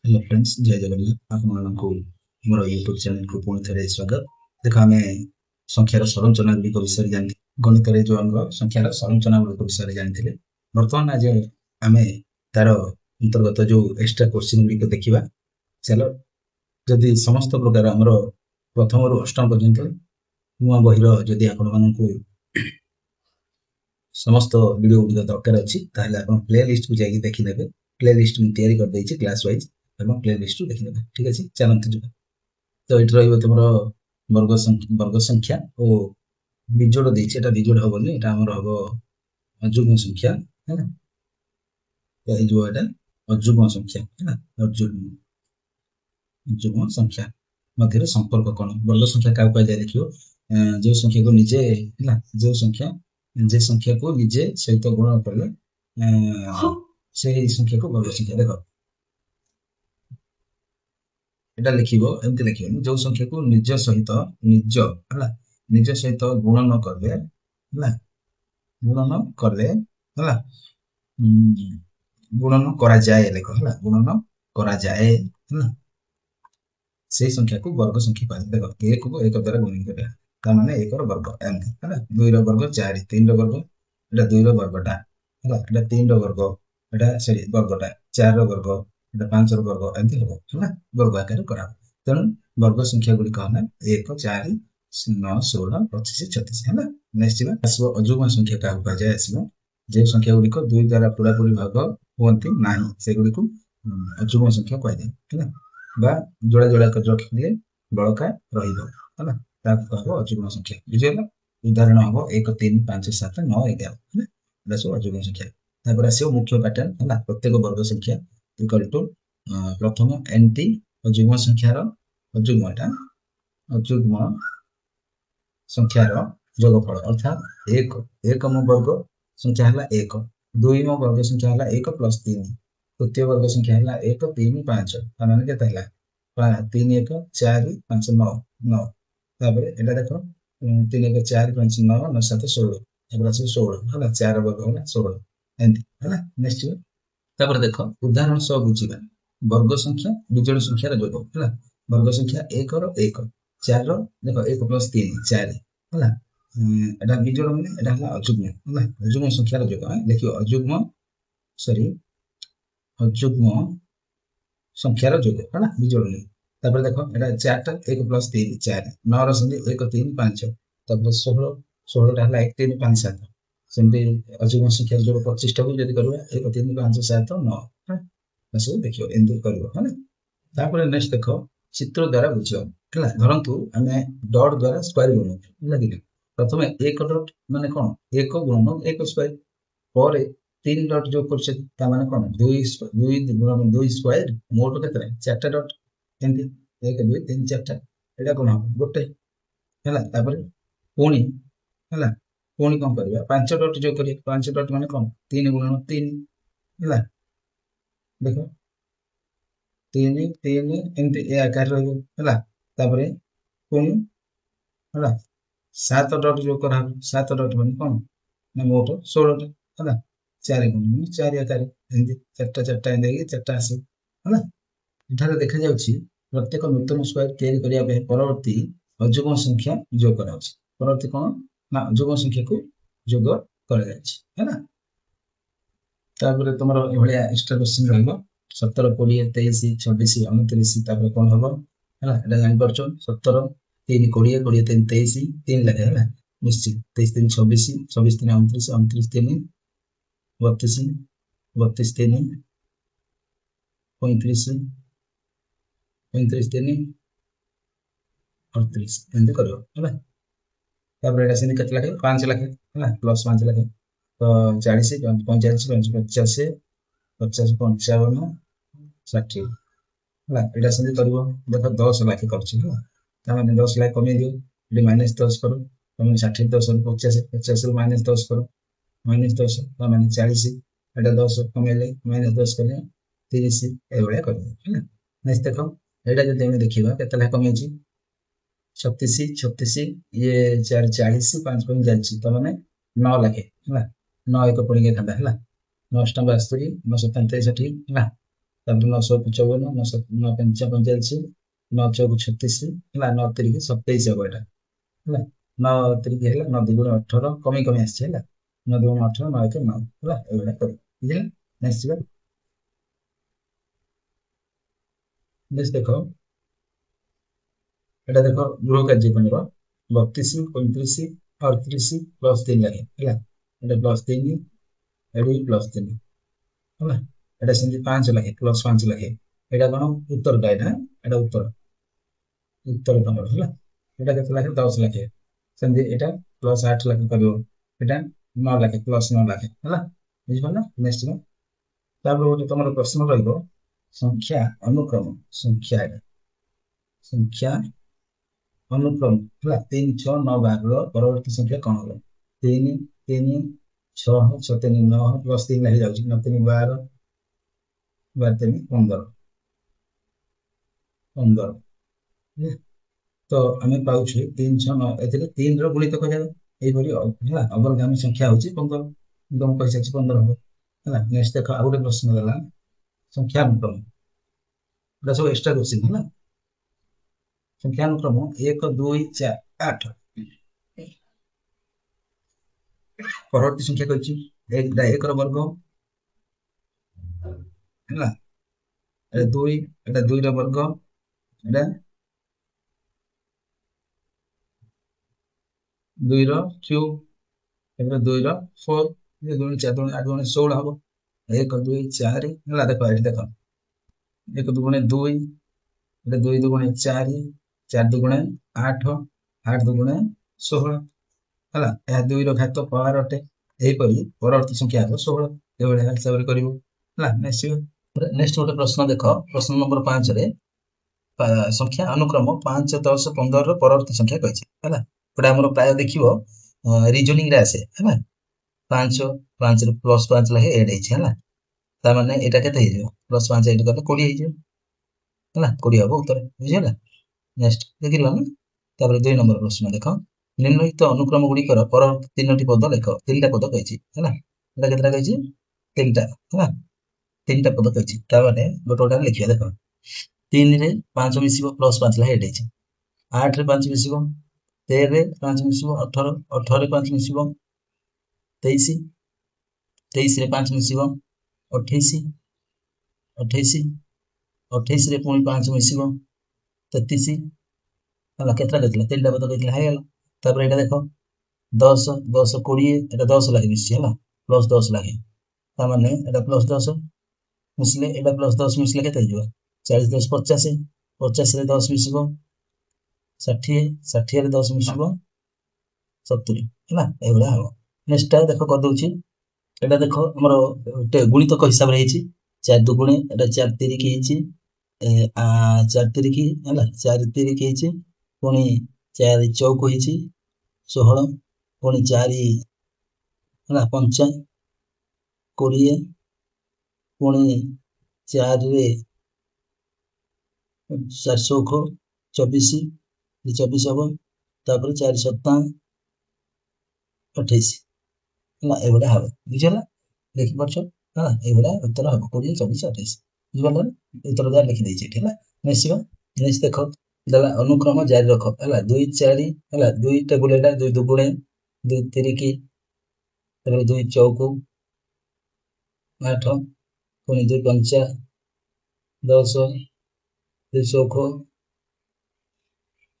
Hello friends, जय जगन्नाथ। आपको मोर YouTube channel को पुणी थे स्वागत। देख आम संख्यार संरचना गुड़िक विषय जानी गणित जो आम संख्यार संरचना गुड़िक विषय जानी बर्तमान आज आम तार अंतर्गत जो एक्सट्रा क्वेश्चन गुड़िक देखा। चलो जदि समस्त प्रकार आमर प्रथम रु अष्टम पर्यंत नुआ बहिर जदि आपण समस्त वीडियो गुड़िक दरकार अच्छी प्ले लिस्ट को जाकि देखिने। प्ले लिस्ट तैयारी कर देछि क्लास वाइज एवं प्ले लिस्ट देखिने। ठीक अच्छे, चलते जी। तो ये तुम वर्ग संख्या और विजोड़ देटा विजोड़ हेनी, यहाँ आम हम अजुग्म संख्या है। जो यहाँ अजुग्म संख्या है, अजुग्म संख्या मध्य संपर्क कौन? वर्ग संख्या क्या कह जाए देख, जो संख्या को निजे है, जो संख्या को निजे सहित गुण कले से संख्या को वर्ग संख्या। देख এটা লিখিব এমতি লিখিবনি, जो संख्या को निज सहित निज सहित गुणन कले गुणन कले गुणन करा जाए लिख है, गुणन करा जाए से संख्या को वर्ग संख्या कह। देख एक को एक द्वारा गुणन कर माने एक वर्ग एमती है, दुई वर्ग 4, 3 वर्ग एटा 2 वर्गटा है, एटा 3 वर्ग एटा सॉरी वर्गटा 4 वर्ग एटा 5 वर्ग एमती हम है, वर्ग आकार करा। तेणु वर्ग संख्या गुड़िक है 1, 4, 9, 16, 25, 36 है। नेक्स्ट आसो अजुग्म संख्या क्या कह जाए। आसो जो संख्या गुड़िक 2 द्वारा पूरापूरी भाग हुंती ना से गुड़िक अजुग्म संख्या कह जाए बा जोड़ा जोड़ा कर रखिले बड़का रहा कह अजुग्म संख्या। बुझीगला? उदाहरण हम 1, 3, 5, 7, 9, 11 सब अजुग्म संख्या। आसो मुख्य पैटर्न है, प्रत्येक वर्ग संख्या इक्वल टू प्रथम एनटी अजुग्म संख्यार अजुग्म संख्यार जोगफल अर्थात एकम वर्ग संख्या है 1, दुईम वर्ग संख्या है 1 + 3, तृतीय वर्ग संख्या है 1, 3, 5 मैंने के 3, 1, 4, 5, 9 9 तापर एटा देख 3, 1, 4, 5, 9, 9, 7, 16 16 है, 4 वर्ग है 16 एमती है। नेक्स्ट तापर देख उदाहरण सब बुझीबा। वर्ग संख्या विजोड़ संख्यार जोग है, वर्ग संख्या 1 रो 1 4 रो देख 1 + 3 4 है, एटा विजोड़ माने एटा है अजुग्म है, अजुग्म संख्यार जोग देखियो अजुग्म सॉरी अजुग्म संख्यार जोग है विजोड़ नहीं। तापर देख एटा 4 टा 1 + 3 4 9 रो संगे 1, 3, 5 तापर 16 16 टा 1, 3, 5, 7 सेमती अजुग्म संख्यार जोग 25 टा को जदि करबा 1, 3, 5, 7, 9 है सब देखियो एंदी करबो है। तापर नेक्स्ट देख चित्र द्वारा बुझियो है, धरंतु आमे डॉट द्वारा स्क्वायर गुणन लगिले। प्रथम 1 डॉट माने कोन 1 गुणन 1 स्क्वायर पर 3 डॉट जो करछे ता माने कोन 2 गुणन 2 स्क्वायर मोट केते 4 डॉट एंदी 1 2 3 4 एटा कोन हम गोटे हैला। तापर पुणी हैला पुणी कोन करबा 5 डॉट जो करिए 5 डॉट माने कोन 3 गुणन 3 हैला। देखो 3 3 एमती ए आकार रहबो हैला। तापर पुणी हैला 7 डॉट जो करा 7 डॉट माने कोन ना मोट 16 टा हैला, 4 गुणन 4 आकार एमती 4 4 एंदी 4 आसी हैला। एठारे देखा जाउछि प्रत्येक नूतन स्क्वायर तैयारी करिया पे परवर्ती अजुग्म संख्या जोग करा अछि। परवर्ती कोन ना अजुग्म संख्या को जोग करा जाछि हैला। तापर तुमरो ए भलिया एक्स्ट्रा क्वेश्चन रहबो 17, 20, 23, 26, 29 तापर कोन हबो हैला। एटा जानि परछो 17 3 20 20 3 23 3 लगे हैला निश्चित 23 3 26 26 3 29 29 3 32 32 3 35 35 3 38 एंती करियो हैला। तापर एटा सेनी केते लगे 5 लगे हैला प्लस 5 लगे तो 40 45 50 50 55 60 है। एटा सेमती करिवो देख 10 लाख करछि है, ता माने 10 लाख कमे दियो एटी -10 करो तमे 60 10 50 50 ରୁ -10 करो -10 ता माने 40 एटा 10 कमेले -10 कले 30 ए भलिया करबो है। नेक्स्ट देखो एटा जदि हम देखिबा केते लाख कमे छी 36 36 ये 4 40 5 पॉइंट जाछि त माने 9 लाख है 9 एक पड़ी के खाता है 9 टा 72 9 7 63 है। ତାପରେ 955 9 ପଞ୍ଚା 85 9 ଚଉକୁ 36 ହେଲା 9 ତିରିକି 27 ହବ ଏଟା ହେଲା 9 ତିରିକି ହେଲା 9 ଦୁଗୁଣେ 18 କମି କମି ଆସିଛି ହେଲା 9 ଦୁଗୁଣେ 18 9 1 9 ହେଲା ଏଇଭଳିଆ କରିବ ବୁଝିଲେ। ନେକ୍ସଟ ଯିବା। ନେକ୍ସଟ ଦେଖ ଏଟା ଦେଖ ଗୃହ କାର୍ଯ୍ୟ ବନିବ 32 29 38 ପ୍ଲସ୍ 3 ଲାଗେ ହେଲା ଏଟା ପ୍ଲସ୍ 3 ଏଠି ପ୍ଲସ୍ 3 ହେଲା ଏଟା ସେମିତି 5 ଲାଗେ ପ୍ଲସ୍ 5 ଲାଗେ ଏଟା କଣ ଉତ୍ତରଟା ଏଟା ଉତ୍ତର ତମର ହେଲା ଏଟା କେତେ ଲାଗେ 10 ଲାଗେ ସେମିତି ଏଟା ପ୍ଲସ୍ 8 ଲାଗେ କରିବ ଏଟା 9 ଲାଗେ ପ୍ଲସ୍ 9 ଲାଗେ ହେଲା ବୁଝିପାରିଲ। ନେକ୍ସଟ ତାପରେ ଗୋଟେ ତମର ପ୍ରଶ୍ନ ରହିବ ସଂଖ୍ୟା ଅନୁକ୍ରମ ସଂଖ୍ୟା ଅନୁକ୍ରମ ହେଲା 3 6 9 12 ପରବର୍ତ୍ତୀ ସଂଖ୍ୟା କଣ ହବ 3 3 6 6 3 9 ପ୍ଲସ୍ 3 ଲାଗି ଯାଉଛି 9 3 12 12 3 15 15 ତ ଆମେ ପାଉଛୁ 3 6 9 ଏଥିରେ 3 ର ଗୁଣିତ କରିବା ଏଇଭଳି ହେଲା ଅଗ୍ରଗାମୀ ସଂଖ୍ୟା ହଉଛି 15 ମୁଁ କହିସାରିଛି 15 ହବ ହେଲା। ନେକ୍ସଟ ଦେଖ ଆଉ ଗୋଟେ ପ୍ରଶ୍ନ ଦେଲା ସଂଖ୍ୟା ଅନୁକ୍ରମ ଏଟା ସବୁ ଏକ୍ସଟ୍ରା କୋଶ୍ଚିନ୍ ହେଲା ସଂଖ୍ୟାନୁକ୍ରମ 1 2 4 8 ପରବର୍ତ୍ତୀ ସଂଖ୍ୟା କହିଛି ଏଟା 1 ର ବର୍ଗ ହେଲା ଏଟା 2 ଏଟା 2 ର ବର୍ଗ ଏଟା 2 ର କ୍ୟୁବ ଏଟା 2 ର 4 2 4 2 8 2 16 ହବ 1 2 4 ହେଲା ଦେଖ ଏଠି ଦେଖ 1 2 2 ଏଟା 2 2 4 4 2 8 8 2 16 ହେଲା ଏହା 2 ର ଘାତ ପାୱାର ଅଟେ ଏହିପରି ପରବର୍ତ୍ତୀ ସଂଖ୍ୟା ହେବ 16 ଏଭଳିଆ ହିସାବରେ କରିବ ହେଲା। ନେକ୍ସଟ ଗୋଟେ ପ୍ରଶ୍ନ ଦେଖ ପ୍ରଶ୍ନ ନମ୍ବର 5 ରେ ସଂଖ୍ୟା ଅନୁକ୍ରମ 5 10 15 ର ପରବର୍ତ୍ତୀ ସଂଖ୍ୟା କହିଛି ହେଲା ଏଟା ଆମର ପ୍ରାୟ ଦେଖିବ ରିଜନିଂ ରେ ଆସେ ହେଲା 5 5 ରେ ପ୍ଲସ୍ 5 ଲେଖେ ଏଡ୍ ହେଇଛି ହେଲା ତା ମାନେ ଏଟା କେତେ ହେଇଯିବ ପ୍ଲସ୍ 5 ଏଡ୍ କଲେ 20 ହେଇଯିବ ହେଲା 20 ହବ ଉତ୍ତର ବୁଝିହେଲା। ନେକ୍ସଟ ଦେଖିଲ ନା ତାପରେ 2 ନମ୍ବର ପ୍ରଶ୍ନ ଦେଖ ନିମ୍ନଲିଖିତ ଅନୁକ୍ରମ ଗୁଡିକର ପରବର୍ତ୍ତୀ 3ଟି ପଦ ଲେଖ 3ଟା ପଦ କହିଛି ହେଲା ଏଟା କେତେଟା କହିଛି 3ଟା ହେଲା 3ଟା ପଦ କହିଛି ତା ମାନେ ଗୋଟେ ଗୋଟେ ଲେଖିବା ଦେଖ 3 ରେ 5 ମିଶିବ ପ୍ଲସ୍ 5 ଲେଖେ ଏଡ୍ ହେଇଛି 8 ରେ 5 ମିଶିବ 13 ରେ 5 ମିଶିବ 18 18 ରେ 5 ମିଶିବ 23 23 ରେ 5 ମିଶିବ 28 28 28 ରେ ପୁଣି 5 ମିଶିବ 33 ହେଲା କେତେଟା କହିଥିଲା 3ଟା ପଦ କହିଥିଲା ହେଇଗଲା ତାପରେ ଏଇଟା ଦେଖ 10 10 20 ଏଟା 10 ଲାଗେ ମିଶିଛି ହେଲା ପ୍ଲସ୍ 10 ଲାଗେ ତା ମାନେ ଏଟା ପ୍ଲସ୍ 10 ମିଶିଲେ ଏଟା ପ୍ଲସ୍ 10 ମିଶିଲେ କେତେ ହେଇଯିବ 40 10 50 50 ରେ 10 ମିଶିବ 60 60 ରେ 10 ମିଶିବ 70 ହେଲା ଏଇଭଳିଆ ହବ। ନେକ୍ସଟ ଦେଖ କରିଦଉଛି ଏଟା ଦେଖ ଆମର ଗୁଣିତକ ହିସାବରେ ହେଇଛି 4 ଦୁଗୁଣେ ଏଟା 4 ତିରିକି ହେଇଛି 4 ତିରିକି ହେଲା 4 ତିରିକି ହେଇଛି ପୁଣି 4 ଚଉକୁ ହେଇଛି 16 ପୁଣି 4 ହେଲା 5 20 ପୁଣି 4 ରେ 4 ଚଉକୁ 24 24 ହବ ତାପରେ 4 7 28 ହେଲା ଏଇଭଳିଆ ହବ ବୁଝିହେଲା ଦେଖିପାରୁଛ ହେଲା ଏଇଭଳିଆ ଉତ୍ତର ହବ 20 24 28 ବୁଝିପାରିଲ ଉତ୍ତର ଯାହା ଲେଖିଦେଇଛି ଏଠି ହେଲା। ନିଶ୍ଚିତ ନେକ୍ସଟ ଦେଖ ଦେଲା ଅନୁକ୍ରମ ଜାରି ରଖ ହେଲା 2 4 ହେଲା 2 ଟେବୁଲ ଏଟା 2 ଦୁଗୁଣେ 2 ତିରିକି ତାପରେ 2 ଚଉକୁ 8 ପୁଣି 2 ପଞ୍ଚା 10 2 ଚଉକୁ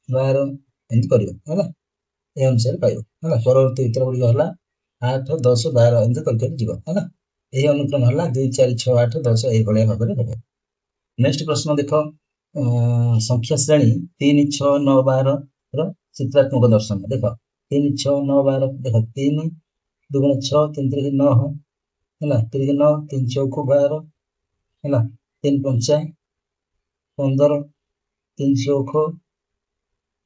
12 ଏମିତି କରିବ ହେଲା ଏ ଅନୁସାରେ ପାଇବ ହେଲା ପରବର୍ତ୍ତୀ ଉତ୍ତର ଗୁଡ଼ିକ ହେଲା 8 10 12 ଏମିତି କରି ଯିବ ହେଲା ଏହି ଅନୁକ୍ରମ ହେଲା 2 4 6 8 10 ଏଇଭଳିଆ ଭାବରେ ହବ। ନେକ୍ସଟ ପ୍ରଶ୍ନ ଦେଖ ସଂଖ୍ୟା ଶ୍ରେଣୀ 3 6 9 12 ର ଚିତ୍ରାତ୍ମକ ଦର୍ଶନ ଦେଖ 3 6 9 12 ଦେଖ 3 ଦୁଗୁଣେ 6 3 ତିରିକି 9 ହେଲା ତିରିକି 9 3 ଚଉକୁ 12 ହେଲା 3 ପଞ୍ଚା 15 3 ଚଉକୁ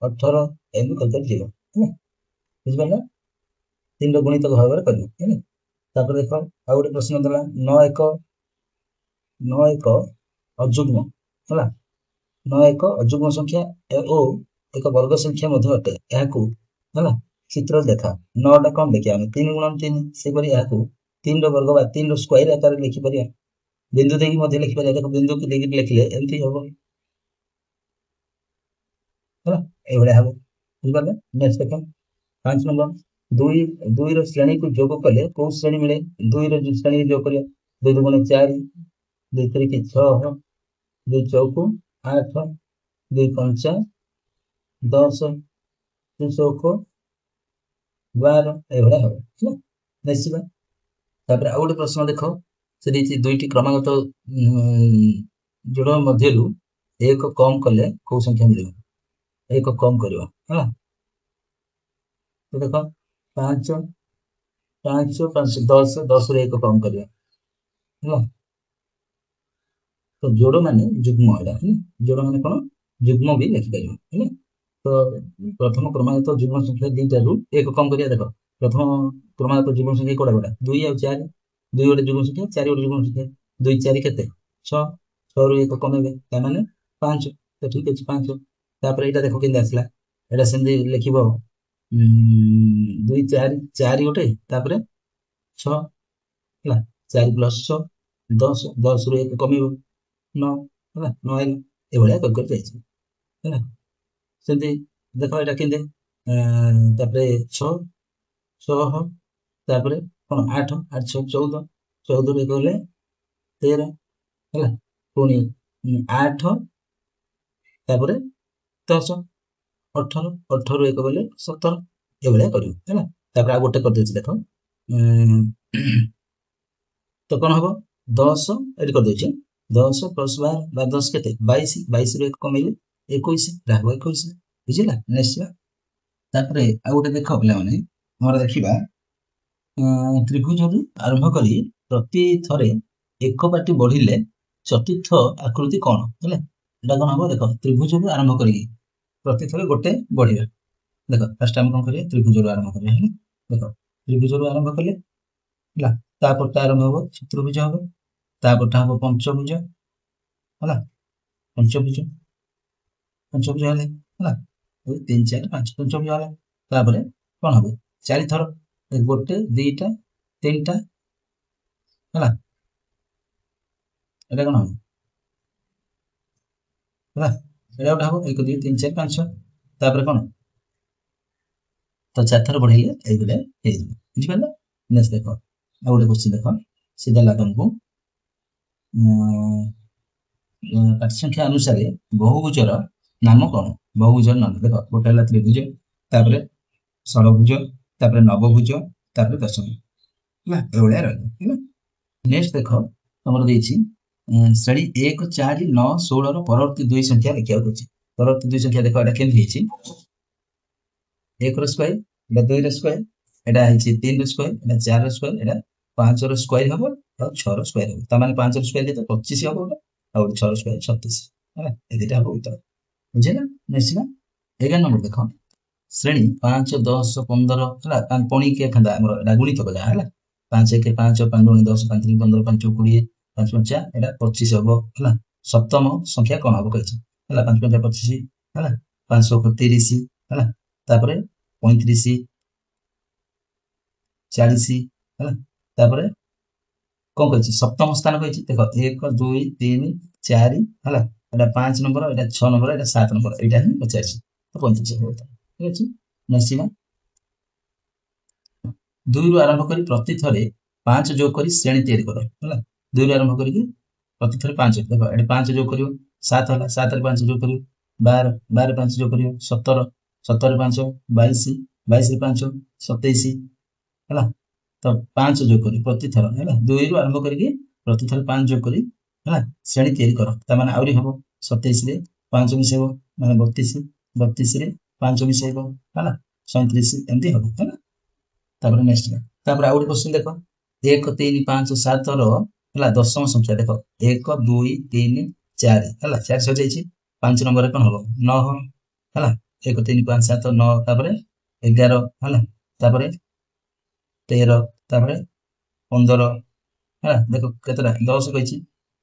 18 ଏମିତି କରି ଯିବ ହେଲା ବୁଝିପାରିଲ 3ର ଗୁଣିତକ ଭାବରେ କରିବ ହେଲା। ତାପରେ ଦେଖ ଆଉ ଗୋଟେ ପ୍ରଶ୍ନ ଦେଲା 9 ଏକ ଅଯୁଗ୍ମ ହେଲା 9 ଏକ ଅଯୁଗ୍ମ ସଂଖ୍ୟା ଓ ଏକ ବର୍ଗ ସଂଖ୍ୟା ମଧ୍ୟ ଅଟେ ଏହାକୁ ହେଲା ଚିତ୍ରରେ ଦେଖା 9 ଟା କଣ ଦେଖିବା ଆମେ 3 ଗୁଣନ 3 ସେପରି ଏହାକୁ 3ର ବର୍ଗ ବା 3ର ସ୍କୋୟାର ଆକାରରେ ଲେଖିପାରିବା बिंदु देकी मध्य लिखि पारे देखो बिंदु को देकी लिखले एमती हबो ହେଲା ଏଇଭଳିଆ ହବ ବୁଝିପାରିଲେ। ନେକ୍ସଟ ଦେଖ 5 ନମ୍ବର ଦୁଇର ଶ୍ରେଣୀକୁ ଯୋଗ କଲେ କୋଉ ଶ୍ରେଣୀ ମିଳେ? ଦୁଇର ଶ୍ରେଣୀ ଯୋଗ କରିବା 2 ଦୁଗୁଣେ 4 2 ତିରିକି 6 2 ଚୌକୁ 8 2 ପଞ୍ଚା 10 2 ଚୌକୁ 12 ଏଇଭଳିଆ ହବ ହେଲା ନିଶ୍ଚିତ। ତାପରେ ଆଉ ଗୋଟେ ପ୍ରଶ୍ନ ଦେଖ ସେ ଦେଇଛି ଦୁଇଟି କ୍ରମାଗତ ଯୋଡ଼ ମଧ୍ୟରୁ ଏକ କମ କଲେ କୋଉ ସଂଖ୍ୟା ମିଳିବ? ଏକ କମ କରିବ ହେଲା ତ ଦେଖ 5 5 5 10 10 ରୁ ଏକ କମ କରିବା ହେଲା ତ ଯୋଡ଼ ମାନେ ଯୁଗ୍ମ ଏଟା ହେଲା ଯୋଡ଼ ମାନେ କଣ ଯୁଗ୍ମ ବି ଲେଖିପାରିବ ହେଲା ତ ପ୍ରଥମ କ୍ରମାଗତ ଯୁଗ୍ମ ସଂଖ୍ୟା ଦୁଇଟାରୁ ଏକ କମ କରିବା ଦେଖ ପ୍ରଥମ କ୍ରମାଗତ ଯୁଗ୍ମ ସଂଖ୍ୟା କୋଉଟା କୋଉଟା 2 ଆଉ 4 2 ଗୋଟେ ଯୁଗ୍ମ ସଂଖ୍ୟା 4 ଗୋଟେ ଯୁଗ୍ମ ସଂଖ୍ୟା 2 4 କେତେ 6 6 ରୁ ଏକ କମେଇବେ ତା ମାନେ 5 ତ ଠିକ ଅଛି 5 ତାପରେ ଏଇଟା ଦେଖ କେମିତି ଆସିଲା ଏଇଟା ସେମିତି ଲେଖିବ 2 4 4 ଗୋଟେ ତାପରେ 6 ହେଲା 4 ପ୍ଲସ 6 10 10 ରୁ ଏକ କମିବ 9 ହେଲା 9 ହେଲା ଏଭଳିଆ କରି ଯାଇଛି ହେଲା ସେମିତି ଦେଖ ଏଇଟା କେମିତି ତାପରେ 6 6 ତାପରେ କଣ 8 8 6 14 14 ରୁ ଏକ ହେଲେ 13 ହେଲା ପୁଣି 8 ତାପରେ 10 18 18 ରୁ ଏକ ଗଲେ 17 ଏଭଳିଆ କରିବ ହେଲା ତାପରେ ଆଉ ଗୋଟେ କରିଦେଉଛି ଦେଖ ତ କଣ ହବ 10 ଏଠି କରିଦେଉଛି 10 ପ୍ଲସ 12 10 କେତେ 22 22 ରୁ ଏକ କମେଇଲେ 21 ରାହବ 21 ବୁଝିଲା ନିଶ୍ଚୟ। ତାପରେ ଆଉ ଗୋଟେ ଦେଖ ପିଲାମାନେ ଆମର ଦେଖିବା ତ୍ରିଭୁଜରୁ ଆରମ୍ଭ କରି ପ୍ରତି ଥରେ ଏକ ପାଟି ବଢିଲେ ଚତୁର୍ଥ ଆକୃତି କଣ ହେଲା ଏଟା କଣ ହବ ଦେଖ ତ୍ରିଭୁଜରୁ ଆରମ୍ଭ କରିକି ପ୍ରତି ଥରେ ଗୋଟେ ବଢିବା ଦେଖ ଫାର୍ଷ୍ଟ ଆମେ କଣ କରିବା ତ୍ରିଭୁଜରୁ ଆରମ୍ଭ କରିବା ହେଲା ଦେଖ ତ୍ରିଭୁଜରୁ ଆରମ୍ଭ କଲେ ହେଲା ତାପରଟା ଆରମ୍ଭ ହବ ଚତୁର୍ଭୁଜ ହବ ତାପରଟା ହବ ପଞ୍ଚଭୁଜ ହେଲା ପଞ୍ଚଭୁଜ ହେଲେ ହେଲା 2 3 4 5 ପଞ୍ଚଭୁଜ ହେଲା ତାପରେ କଣ ହବ 4 ଥର 1 2 3 ହେଲା ଏଟା କଣ ହବ ହେଲା ଏଟା ଗୋଟେ ହବ 1 2 3 4 5 ତାପରେ କଣ ତ 4 ଥର ବଢେଇଲେ ଏଇଭଳିଆ ହେଇଯିବ ବୁଝିପାରିଲେ ନେକ୍ସଟ ଦେଖ ଆଉ ଗୋଟେ କ୍ୱେଶ୍ଚିନ୍ ଦେଖ ସେ ଦେଲା ତମକୁ ପାଟି ସଂଖ୍ୟା ଅନୁସାରେ ବହୁଭୁଜର ନାମ କଣ ବହୁଭୁଜର ନାମ ଦେଖ ଗୋଟେ ହେଲା ତ୍ରିଭୁଜ ତାପରେ ଷଡ଼ଭୁଜ ତାପରେ ନବଭୁଜ ତାପରେ ଦଶଭୁଜ ହେଲା ଏଭଳିଆ ରହିବ ହେଲା ନେକ୍ସଟ ଦେଖ ତମର ଦେଇଛି ଶ୍ରେଣୀ 1 4 9 16 ର ପରବର୍ତ୍ତୀ ଦୁଇ ସଂଖ୍ୟା ଲେଖିବାକୁ ଅଛି ପରବର୍ତ୍ତୀ ଦୁଇ ସଂଖ୍ୟା ଦେଖ ଏଟା କେମିତି ହେଇଛି 1 ର ସ୍କୋୟାର ଏଟା 2 ର ସ୍କୋୟାର ଏଟା ହେଇଛି 3 ର ସ୍କୋୟାର ଏଟା 4 ର ସ୍କୋୟାର ଏଟା 5 ର ସ୍କୋୟାର ହବ ଆଉ 6 ର ସ୍କୋୟାର ହବ ତା ମାନେ 5 ର ସ୍କୋୟାର କେତେ 25 ହବ ଗୋଟେ ଆଉ 6 ର ସ୍କୋୟାର 36 ହେଲା ଏ ଦିଟା ହବ ଉତ୍ତର ବୁଝିଲା ନିଶ୍ଚିତ 11 ନମ୍ବର ଦେଖ ଶ୍ରେଣୀ 5 10 15 ହେଲା ପୁଣି କିଏ ଖାନ୍ତା ଆମର ଏଟା ଗୁଣିତ କରିବା ହେଲା 5 1 5 5 2 10 5 3 15 5 20 5 5 ଏଟା 25 ହବ ହେଲା ସପ୍ତମ ସଂଖ୍ୟା କଣ ହବ କହିଛି ହେଲା 5 5 25 ହେଲା 5 30 ହେଲା ତାପରେ 35 40 ହେଲା ତାପରେ କଣ କହିଛି ସପ୍ତମ ସ୍ଥାନ କହିଛି ଦେଖ 1 2 3 4 ହେଲା ଏଟା 5 ନମ୍ବର ଏଟା 6 ନମ୍ବର ଏଟା 7 ନମ୍ବର ଏଇଟା ହିଁ ପଚାରିଛି ତ 35 ହବ ଠିକ ଅଛି ନିଶ୍ଚିତ 2 ରୁ ଆରମ୍ଭ କରି ପ୍ରତି ଥରେ 5 ଯୋଗ କରି ଶ୍ରେଣୀ ତିଆରି କର ହେଲା 2 ରୁ ଆରମ୍ଭ କରିକି ପ୍ରତି ଥରେ 5 ଦେଖ ଏଠି 5 ଯୋଗ କରିବ 7 ହେଲା 7 ରେ 5 ଯୋଗ କରିବ 12 12 ରେ 5 ଯୋଗ କରିବ 17 17 ରେ 5 22 22 ରେ 5 27 ହେଲା ତ 5 ଯୋଗ କରି ପ୍ରତି ଥର ହେଲା 2 ରୁ ଆରମ୍ଭ କରିକି ପ୍ରତି ଥର 5 ଯୋଗ କରି ହେଲା ଶ୍ରେଣୀ ତିଆରି କର ତା ମାନେ ଆହୁରି ହବ 27 ରେ 5 ମିଶେଇବ ମାନେ 32 32 ରେ 5 ମିଶେଇବ ହେଲା 37 ଏମିତି ହବ ହେଲା ତାପରେ ନେକ୍ସଟ ତାପରେ ଆଉ ଗୋଟେ କ୍ୱେଶ୍ଚିନ୍ ଦେଖ 1 3 5 7 ର ହେଲା ଦଶମ ସଂଖ୍ୟା ଦେଖ 1 2 3 4 ହେଲା 4 ସରିଯାଇଛି 5 ନମ୍ବରରେ କଣ ହବ 9 ହେଲା 1 3 5 7 9 ତାପରେ 11 ହେଲା ତାପରେ 13 ତାପରେ 15 ହେଲା ଦେଖ କେତେଟା 10 କହିଛି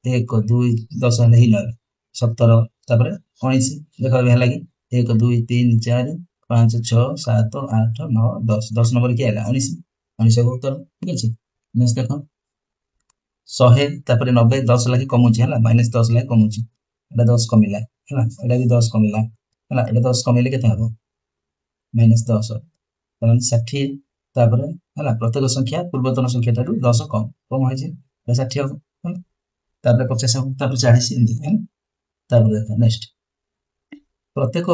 1 2 10 ହେଲେ ହେଇଗଲା 17 ତାପରେ 19 ଦେଖ ଏବେ ହେଲା କି 1 2 3 4 5 6 7 8 9 10 10 ନମ୍ବର କିଏ ହେଲା 19 19 ହବ ଉତ୍ତର ଠିକ ଅଛି ନେକ୍ସଟ ଦେଖ 100 ତାପରେ 90 10 ଲାଗି କମୁଛି ହେଲା -10 ଲାଗି କମୁଛି ଏଟା 10 କମିଲା ହେଲା ଏଟା ବି 10 କମିଲା ହେଲା ଏଟା 10 କମିଲେ କେତେ ହବ -10 ତାମାନେ 60 ତାପରେ ହେଲା ପ୍ରତ୍ୟେକ ସଂଖ୍ୟା ପୂର୍ବତନ ସଂଖ୍ୟା ଠାରୁ 10 କମ ହେଇଛି 60 ହବ ହେଲା ତାପରେ 50 ହବ ତାପରେ 40 ଏମିତି ହେଲା ତାପରେ ଦେଖ ନେକ୍ସଟ ପ୍ରତ୍ୟେକ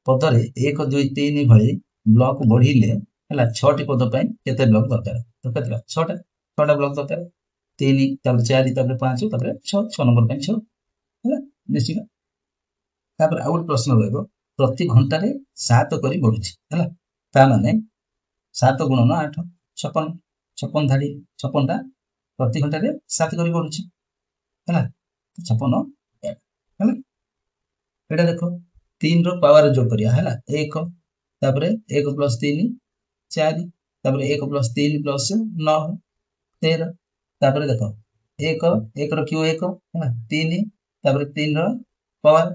ପଦରେ 1 2 3 ଭଳି ବ୍ଲକ ବଢିଲେ ହେଲା 6ଟି ପଦ ପାଇଁ କେତେ ବ୍ଲକ ଦରକାର ତ କେତେଟା 6ଟା ବ୍ଲକ ଦରକାର 3 ତାପରେ 4 ତାପରେ 5 ତାପରେ 6 ନମ୍ବର ପାଇଁ 6 ହେଲା ନିଶ୍ଚିତ ତାପରେ ଆଉ ଗୋଟେ ପ୍ରଶ୍ନ ରହିବ ପ୍ରତି ଘଣ୍ଟାରେ 7 କରି ବଢୁଛି ହେଲା ତା ମାନେ 7 ଗୁଣନ 8 56 ଧାଡି 56ଟା ପ୍ରତି ଘଣ୍ଟାରେ 7 କରି ବଢୁଛି ହେଲା 56 ହେଲା ଏଟା ଦେଖ 3 ର ପାୱାର ଯୋଗ କରିବା ହେଲା 1 ତାପରେ 1 + 3 4 ତାପରେ 1 + 3 + 9 13 ତାପରେ ଦେଖ 1 ର କ୍ୟୁ 1 ହେଲା 3 ତାପରେ 3 ର ପାୱାର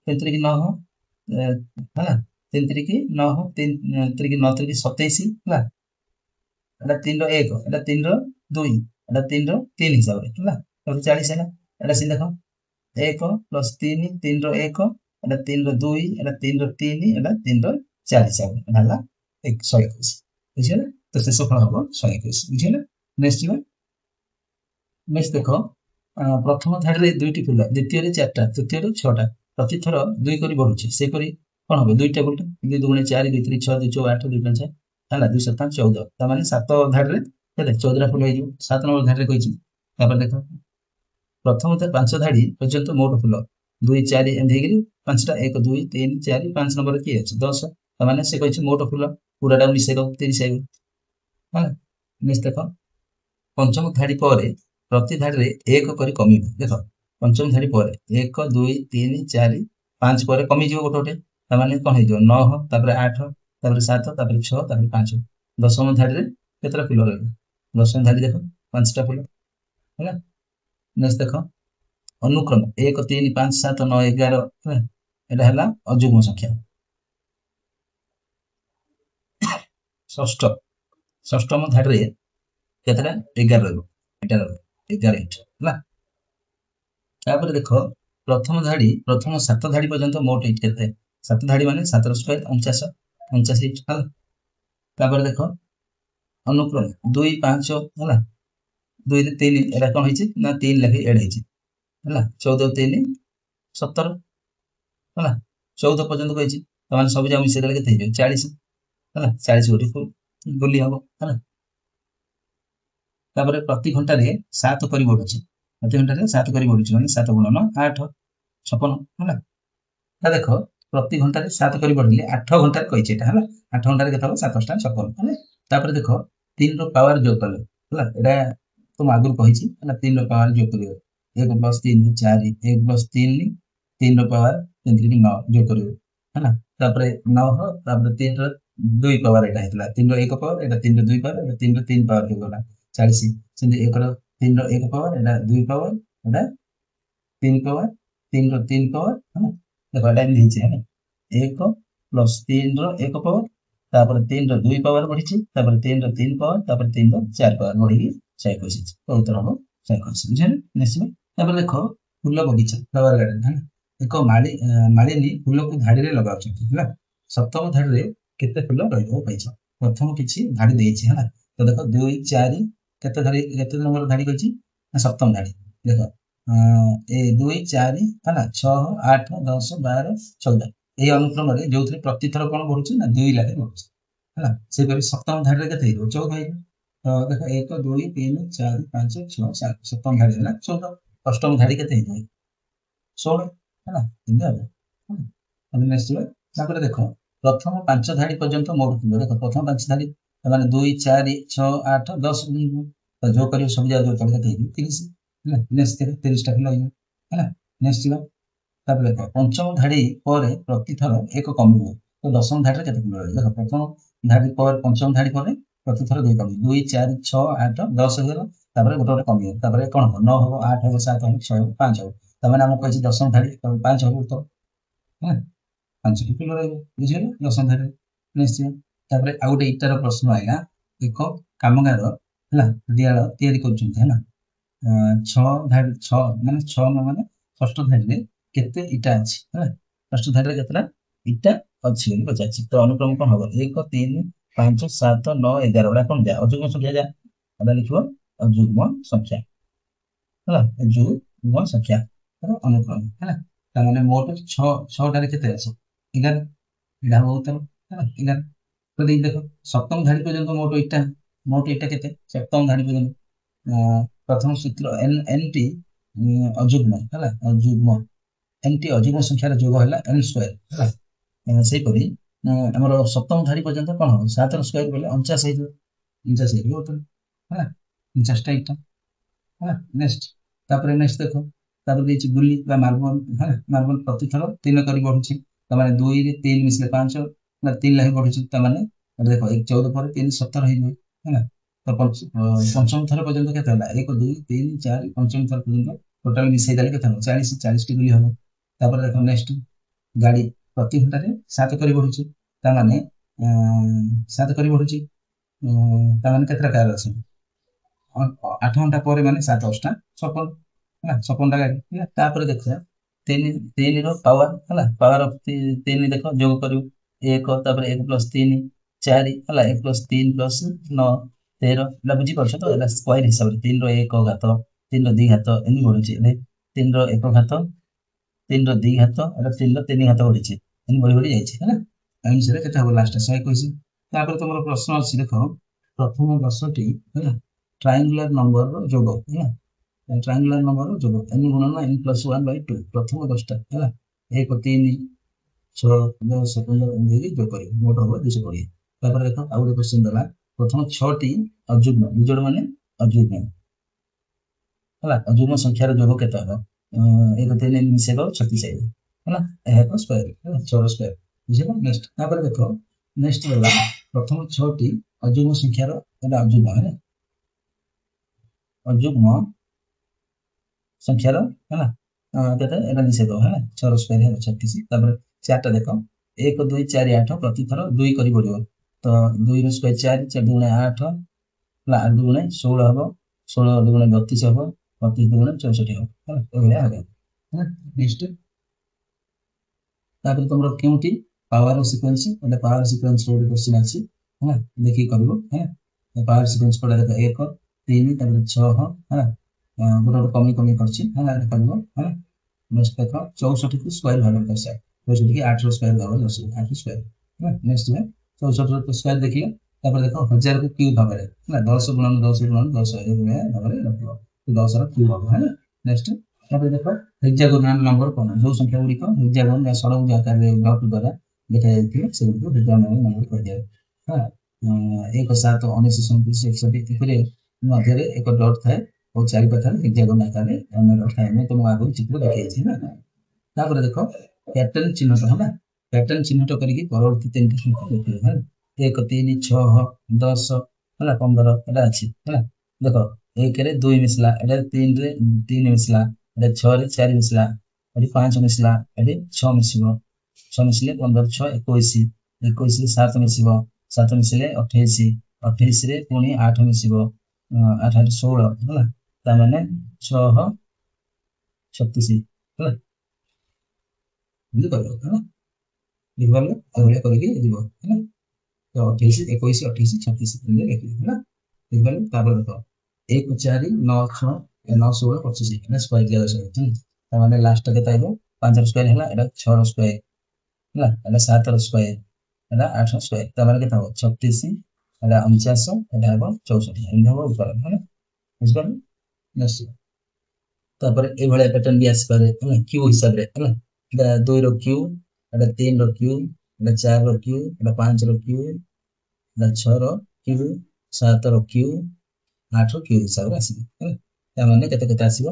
3 3 9 ହେଲା 3 3 9 3 3 9 3 27 ହେଲା ଏଟା 3 ର 1 ଏଟା 3 ର 2 ଏଟା 3 ର 3 ହିସାବରେ ହେଲା ତାପରେ 40 ହେଲା ଏଟା ସେ ଦେଖ 1 + 3 3 ର 1 ଏଟା 3 ର 2 ଏଟା 3 ର 3 ଏଟା 3 ର 4 ହିସାବରେ ଏଟା ହେଲା 121 ବୁଝିହେଲା ତ ଶେଷ ଫଳ ହବ 121 ବୁଝିହେଲା ନେକ୍ସଟ ଯିବା ନେକ୍ସଟ ଦେଖ ପ୍ରଥମ ଧାଡ଼ିରେ 2ଟି ପିଲା ଦ୍ୱିତୀୟରେ 4ଟା ତୃତୀୟରେ 6ଟା ପ୍ରତିଥର 2 କରି ବଢୁଛି ସେପରି କଣ ହବ 2 ଟେବୁଲଟା 2 ଦୁଗୁଣେ 4 2 3 6 2 4 8 2 5 ହେଲା 2 7 14 ତା ମାନେ 7 ଧାଡ଼ିରେ କେତେ 14ଟା ଫୁଲ ହେଇଯିବ 7 ନମ୍ବର ଧାଡ଼ିରେ କହିଛି ତାପରେ ଦେଖ ପ୍ରଥମ 5 ଧାଡ଼ି ପର୍ଯ୍ୟନ୍ତ ମୋଟ ଫୁଲ 2 4 ଏମିତି ହେଇକିରି 5ଟା 1 2 3 4 5 ନମ୍ବରରେ କିଏ ଅଛି 10 ତା ମାନେ ସେ କହିଛି ମୋଟ ଫୁଲ ପୁରାଟାକୁ ମିଶେଇ ଦବ 30 ହେଇଗଲା ହେଲା ନେକ୍ସଟ ଦେଖ ପଞ୍ଚମ ଧାଡ଼ି ପରେ ପ୍ରତି ଧାଡ଼ିରେ 1 କରି କମିବ ଦେଖ ପଞ୍ଚମ ଧାଡ଼ି ପରେ 1 2 3 4 5 ପରେ କମିଯିବ ଗୋଟେ ଗୋଟେ ତାମାନେ କଣ ହେଇଯିବ 9 ତାପରେ 8 ତାପରେ 7 ତାପରେ 6 ତାପରେ 5 ଦଶମ ଧାଡ଼ିରେ କେତେଟା ଫୁଲ ରହିବ ଦଶମ ଧାଡ଼ି ଦେଖ 5ଟା ଫୁଲ ହେଲା ନେକ୍ସଟ ଦେଖ ଅନୁକ୍ରମ 1 3 5 7 9 11 ହେଲା ଏଟା ହେଲା ଅଯୁଗ୍ମ ସଂଖ୍ୟା ଷଷ୍ଠମ ଧାଡ଼ିରେ କେତେଟା 11 ରହିବ ଏଟା ରହିବ 11 ହେଲା ତାପରେ ଦେଖ ପ୍ରଥମ 7 ଧାଡ଼ି ପର୍ଯ୍ୟନ୍ତ ମୋଟ ଇଟ କେତେ 7 ଧାଡ଼ି ମାନେ 7 ର ସ୍କୋୟାର 49 ଇଟ ହେଲା ତାପରେ ଦେଖ ଅନୁକ୍ରମ 2 5 ହେଲା 2 ରେ 3 ଏଟା କଣ ହେଇଛି ନା 3 ଲେଖି ଏଡ ହେଇଛି ହେଲା 14 3 17 ହେଲା 14 ପର୍ଯ୍ୟନ୍ତ କହିଛି ତାମାନେ ସବୁ ଯାକ ମିଶେଇ ଦେଲେ କେତେ ହେଇଯିବ 40 ହେଲା 40 ଗୋଟି ଗୁଲି ହବ ହେଲା ତାପରେ ପ୍ରତି ଘଣ୍ଟାରେ 7 କରି ବଢୁଛି ପ୍ରତି ଘଣ୍ଟାରେ 7 କରି ବଢୁଛି ମାନେ 7 ଗୁଣନ 8 56 ହେଲା ତା ଦେଖ ପ୍ରତି ଘଣ୍ଟାରେ 7 କରି ବଢିଲେ 8 ଘଣ୍ଟାରେ କହିଛି ଏଟା ହେଲା 8 ଘଣ୍ଟାରେ କେତେ ହବ 7 × 56 ହେଲା ତାପରେ ଦେଖ 3 ର ପାୱାର ଯୋଗ କଲେ ହେଲା ଏଟା ତୁମ ଆଗରୁ କହିଛି ହେଲା 3 ର ପାୱାର ଯୋଗ କରିବ 1 + 3 4 1 + 3 3 ର ପାୱାର 3 3 9 ଯୋଗ କରିବ ହେଲା ତାପରେ 9 ତାପରେ 3 ର 2 ପାୱାର ଏଟା ହେଇଥିଲା 3 ର 1 ପାୱାର ଏଟା 3 ର 2 ପାୱାର ଏଟା 3 ର 3 ପାୱାର ଯୋଗ ହେଲା 40 ସେମିତି 1 ର 3 ର 1 ପାୱାର ଏଟା 2 ପାୱାର ଏଟା 3 ପାୱାର 3 ର 3 ପାୱାର ହେଲା ଦେଖ ଏଟା ଏମିତି ହେଇଛି ହେଲା 1 + 3 ର 1 ପାୱାର ତାପରେ 3 ର 2 ପାୱାର ବଢିଛି ତାପରେ 3 ର 3 ପାୱାର ତାପରେ 3 ର 4 ପାୱାର ବଢିକି 121 ତ ଉତ୍ତର ହବ 121 ବୁଝିଲେ ନିଶ୍ଚିତ ତାପରେ ଦେଖ ଫୁଲ ବଗିଚା ଫ୍ଲାୱାର ଗାର୍ଡେନ ହେଲା ଏକ ମାଳିନୀ ଫୁଲକୁ ଧାଡ଼ିରେ ଲଗାଉଛନ୍ତି ହେଲା ସପ୍ତମ ଧାଡ଼ିରେ କେତେ ଫୁଲ ରହିବ ପାଇଛ ପ୍ରଥମ କିଛି ଧାଡ଼ି ଦେଇଛି ହେଲା ତ ଦେଖ 2 4 କେତେ ନମ୍ବର ଧାଡ଼ି କହିଛି ନା ସପ୍ତମ ଧାଡ଼ି ଦେଖ 2 4 ହେଲା 6 8 10 12 14 ଏହି ଅନୁକ୍ରମରେ ଯୋଉଥିରେ ପ୍ରତିଥର କଣ ବଢୁଛି ନା 2 ଲେଖାଏଁ ବଢୁଛି ହେଲା ସେପରି ସପ୍ତମ ଧାଡ଼ିରେ କେତେ ହେଇଯିବ 14 ହେଇଯିବ ତ ଦେଖ 1 2 3 4 5 6 7 ସପ୍ତମ ଧାଡ଼ି ହେଲା 14 ଅଷ୍ଟମ ଧାଡ଼ି କେତେ ହେଇଯିବ 16 ହେଲା ଏମିତି ହବ ନେକ୍ସଟ ଯିବା ତାପରେ ଦେଖ ପ୍ରଥମ 5 ଧାଡ଼ି ପର୍ଯ୍ୟନ୍ତ ମୋଟ ଫୁଲ ଦେଖ ପ୍ରଥମ 5 ଧାଡ଼ି ମାନେ 2 4 6 8 10 ତ ଯୋଗ କରିବ ସବୁ ଯାକ ଯୋଗ କଲେ କେତେ ହେଇଯିବ 30 ହେଲା ନେକ୍ସଟ 30ଟା ଫୁଲ ହେଇଯିବ ହେଲା ନେକ୍ସଟ ଯିବା ତାପରେ ଦେଖ ପଞ୍ଚମ ଧାଡ଼ି ପରେ ପ୍ରତିଥର 1 କମିବ ତ ଦଶମ ଧାଡ଼ିରେ କେତେ ଫୁଲ ରହିବ ଦେଖ ପ୍ରଥମ ଧାଡ଼ି ପରେ ପଞ୍ଚମ ଧାଡ଼ି ପରେ ପ୍ରତିଥର 2 କମିବ 2 4 6 8 10 ହେଇଗଲା ତାପରେ ଗୋଟେ ଗୋଟେ କମିବ ତାପରେ କଣ ହବ 9 ହବ 8 ହବ 7 ହବ 6 ହବ 5 ହବ ତାମାନେ ଆମକୁ କହିଛି ଦଶମ ଧାଡ଼ି 5 ହବ ତ ହେଲା 5ଟି ଫୁଲ ରହିବ ବୁଝିଗଲା ଦଶମ ଧାଡ଼ିରେ ନିଶ୍ଚୟ ତାପରେ ଆଉ ଗୋଟେ ଇଟାର ପ୍ରଶ୍ନ ଆଇଲା ଏକ କାମଗାର ହେଲା ରିଆଳ ତିଆରି କରୁଛନ୍ତି ହେଲା ଛଅ ମାନେ 6 ମାନେ ଷଷ୍ଠ ଧାଡ଼ିରେ କେତେ ଇଟା ଅଛି ହେଲା, ଷଷ୍ଠ ଧାଡ଼ିରେ କେତେଟା ଇଟା ଅଛି ବୋଲି ପଚାରିଛି। ତ ଅନୁକ୍ରମ କଣ ହବ 1 3 5 7 9 11 ଗୁଡା କଣ ଯା ଅଯୁଗ୍ମ ସଂଖ୍ୟା ଯା ଏଟା ଲେଖିବ ଅଯୁଗ୍ମ ସଂଖ୍ୟା ହେଲା, ଯୁଗ୍ମ ସଂଖ୍ୟା ଅନୁକ୍ରମ ହେଲା। ତାମାନେ ମୋଟ 6ଟାରେ କେତେ ଅଛି 11 ଏଇଟା ହବ ଉତ୍ତର ହେଲା 11। ତ ଦେଇ ଦେଖ ସପ୍ତମ ଧାଡ଼ି ପର୍ଯ୍ୟନ୍ତ ମୋଟ ଇଟା କେତେ ସପ୍ତମ ଧାଡ଼ି ପର୍ଯ୍ୟନ୍ତ ପ୍ରଥମ ସୂତ୍ର nt ଅଯୁଗ୍ମ ହେଲା, nt ଅଯୁଗ୍ମ ସଂଖ୍ୟାର ଯୋଗ ହେଲା n ସ୍କୋୟାର ହେଲା। ସେଇପରି ଆମର ସପ୍ତମ ଧାଡ଼ି ପର୍ଯ୍ୟନ୍ତ କଣ ହବ 7ର ସ୍କୋୟାର କଲେ 49 ହେଇଯିବ, 49 ହେଇଯିବ ଉତ୍ତର ହେଲା, 49ଟା ଇଟା ହେଲା। ନେକ୍ସଟ ତାପରେ ନେକ୍ସଟ ଦେଖ ତାପରେ ଦେଇଛି ଗୁଲି ବା ମାର୍ବଲ ହେଲା, ମାର୍ବଲ ପ୍ରତିଥର 3 କରି ବଢୁଛି, ତାମାନେ 2 ରେ 3 ମିଶିଲେ 5 ନା 3 ଲାଖେ ବଢୁଛି, ତାମାନେ ଦେଖ 14 ପରେ 3 17 ହେଇଯିବ ହେଲା। ତ ପଞ୍ଚମ ଥର ପର୍ଯ୍ୟନ୍ତ କେତେ ହେଲା 1 2 3 4 ପଞ୍ଚମ ଥର ପର୍ଯ୍ୟନ୍ତ ଟୋଟାଲ ମିଶେଇ ଦେଲେ କେତେ ହବ 40 ଟି ଗୁଲି ହବ। ତାପରେ ଦେଖ ନେକ୍ସଟ ଗାଡି ପ୍ରତି ଘଣ୍ଟାରେ 7 କରି ବଢୁଛି, ତାମାନେ 7 କରି ବଢୁଛି, ତାମାନେ କେତେଟା କାର ଅଛି 8 ଘଣ୍ଟା ପରେ ମାନେ 7 8 56 ହେଲା, 56ଟା ଗାଡି ହେଲା। ତାପରେ ଦେଖିବା 3 ର ପାୱାର ହେଲା, ପାୱାର ଅଫ 3 ଦେଖ ଯୋଗ କରିବ 1 ତାପରେ 1 + 3 4 ହେଲା, 1 + 3 + 9 13 ହେଲା, ବୁଝିପାରୁଛ ତ ଏଟା ସ୍କୋୟାର ହିସାବରେ 3 ର 1 ଘାତ 3 ର 2 ଘାତ ଏମିତି ବଢୁଛି, 3 ର 1 ଘାତ 3 ର 2 ଘାତ ଏଟା 3 ର 3 ଘାତ ବଢିଛି, ଏମିତି ବଢି ବଢି ଯାଇଛି ହେଲା। ଅନୁସାରେ କେତେ ହବ ଲାଷ୍ଟ 121। ତାପରେ ତମର ପ୍ରଶ୍ନ ଅଛି ଦେଖ ପ୍ରଥମ 10ଟି ହେଲା ଟ୍ରାଇଙ୍ଗୁଲାର ନମ୍ବରର ଯୋଗ ହେଲା, ଟ୍ରାଇଙ୍ଗୁଲାର ନମ୍ବରର ଯୋଗ n ଗୁଣନ n + 1/2 ପ୍ରଥମ 10ଟା ହେଲା 1 3 6 10 15 ଏମିତି ଯୋଗ କରିବ, ମୋଟ ହବ 220। ତାପରେ ଦେଖ ଆଉ ଗୋଟେ କ୍ୱେଶ୍ଚନ ଦେଲା ପ୍ରଥମ 6ଟି ଅଯୁଗ୍ମ, ବିଜୋଡ ମାନେ ଅଯୁଗ୍ମ ହେଲା, ଅଯୁଗ୍ମ ସଂଖ୍ୟାର ଯୋଗ କେତେ ହବ 1 3 ମିଶେଇବ 36 ହେଇଯିବ ହେଲା, ଏହା ଏକ ସ୍କୋୟାର ହେଲା 6ର ସ୍କୋୟାର ବୁଝିଲ। ନେକ୍ସଟ ତାପରେ ଦେଖ ନେକ୍ସଟ ହେଲା ପ୍ରଥମ 6ଟି ଅଯୁଗ୍ମ ସଂଖ୍ୟାର ଏଟା ଅଯୁଗ୍ମ ହେଲା, ଅଯୁଗ୍ମ ସଂଖ୍ୟାର ହେଲା କେତେ ଏଟା ମିଶେଇଦବ ହେଲା 6ର ସ୍କୋୟାର ହେଲା 36। ତାପରେ 4ଟା ଦେଖ 1 2 4 8 ପ୍ରତି ଥର 2 କରି ବଢିବ, ତ 2 ର ସ୍କୋୟାର 4 4 2 8 ହେଲା, 8 2 16 ହବ, 16 2 32 ହବ, 32 2 64 ହବ ହେଲା, ଏଭଳିଆ ହବ ହେଲା। ନେକ୍ସଟ ତାପରେ ତମର କେଉଁଠି ପାୱାର ସିକ୍ୱେନ୍ସ, એટલે ପାୱାର ସିକ୍ୱେନ୍ସ ର ଗୋଟେ क्वेश्चन ଅଛି ହେଲା, ଦେଖିକି କରିବ ହେଲା। ପାୱାର ସିକ୍ୱେନ୍ସ ପଡା ଦେଖ 1 3 ତାପରେ 6 ହେଲା, ଗୋଟେ ଗୋଟେ କମି କମି କରିଛି ହେଲା, ଏଟା କରିବ ହେଲା। ନେକ୍ସଟ ଦେଖ 64 କୁ ସ୍କୋୟାର ଭାବରେ ଦର୍ଶାଅ, 64 କି 8 ର ସ୍କୋୟାର ଭାବରେ ଦର୍ଶାଅ 8 ସ୍କୋୟାର ହେଲା। ନେକ୍ସଟ 64 ର ସ୍କୋୟାର ଦେଖିଲ, ତାପରେ ଦେଖ 1000 କୁ କ୍ୟୁବ ଭାବରେ ହେଲା 10 ଗୁଣନ 10 ଗୁଣନ 10 ଏଭଳିଆ ଭାବରେ ରଖିବ, 10 ର କ୍ୟୁବ ହବ ହେଲା। ନେକ୍ସଟ ତାପରେ ଦେଖ ହେକ୍ସାଗୋନାଲ ନମ୍ବର କଣ, ଯୋଉ ସଂଖ୍ୟା ଗୁଡିକ ହେକ୍ସାଗୋନ ବା ଷଡ଼ଭୁଜ ଆକାରରେ ଡଟ୍ ଦ୍ୱାରା ଲେଖାଯାଇଥିବ ସେଗୁଡ଼ିକୁ ହେକ୍ସାଗୋନାଲ ନମ୍ବର କୁହାଯାଏ ହେଲା। 1 7 19 37 61 ଏଥିରେ ମଧ୍ୟରେ ଏକ ଡଟ୍ ଥାଏ ଓ ଚାରି ପାଖରେ ହେକ୍ସାଗୋନ ଆକାରରେ ଅନ୍ୟ ଡଟ୍ ଥାଏ, ମୁଁ ତମକୁ ଆଗରୁ ଚିତ୍ର ଦେଖେଇଛି ହେଲା। ତାପରେ ଦେଖ ପ୍ୟାଟର୍ନ ଚିହ୍ନଟ ହେଲା, ପ୍ୟାଟର୍ନ ଚିହ୍ନଟ କରିକି ପରବର୍ତ୍ତୀ 3ଟି ସଂଖ୍ୟା ଲେଖିବ ହେଲା। 1 3 6 10 ହେଲା 15 ଏଟା ଅଛି ହେଲା। ଦେଖ 1 ରେ 2 ମିଶିଲା, ଏଟା 3 ରେ 3 ମିଶିଲା, ଏଟା 6 ରେ 4 ମିଶିଲା, ଏଠି 5 ମିଶିଲା, ଏଠି 6 ମିଶିବ, 6 ମିଶିଲେ 15 6 21, 21 ରେ 7 ମିଶିବ, 7 ମିଶିଲେ 28, 28 ରେ ପୁଣି 8 ମିଶିବ, 8 ରେ 16 ହେଲା, ତାମାନେ 6 36 ହେଲା, ଏମିତି କରିବ ହେଲା। ବୁଝିପାରିଲ ଏଭଳିଆ କରିକି ଯିବ ହେଲା। ତ 28 21 28 36 ଏମିତି ଲେଖିବ ହେଲା, ବୁଝିପାରିଲ। ତାପରେ ଦେଖ 1 4 9 6 9 16 25 ଏଟା ସ୍କୋୟାର ଦିଆଯାଉଛି ତାମାନେ ଲାଷ୍ଟ କେତେ ଆଇବ 5 ର ସ୍କୋୟାର ହେଲା, ଏଟା 6 ର ସ୍କୋୟାର ହେଲା, ଏଟା 7 ର ସ୍କୋୟାର, ଏଟା 8 ର ସ୍କୋୟାର, ତାମାନେ କେତେ ହବ 36, ଏଟା 49, ଏଟା ହବ 64 ଏମିତି ହବ ଉତ୍ତର ହେଲା, ବୁଝିପାରିଲ। ନିଶ୍ଚିତ ତାପରେ ଏଇଭଳିଆ ପ୍ୟାଟର୍ନ ବି ଆସିପାରେ ହେଲା କ୍ୟୁ ହିସାବରେ ହେଲା, ଏଟା 2 ର କ୍ୟୁ, ଏଟା 3 ର କ୍ୟୁ, ଏଟା 4 ର କ୍ୟୁ, ଏଟା 5 ର କ୍ୟୁ, ଏଟା 6 ର କ୍ୟୁ, 7 ର କ୍ୟୁ, 8 ର କ୍ୟୁ ହିସାବରେ ଆସିବ ହେଲା। ତାମାନେ କେତେ କେତେ ଆସିବ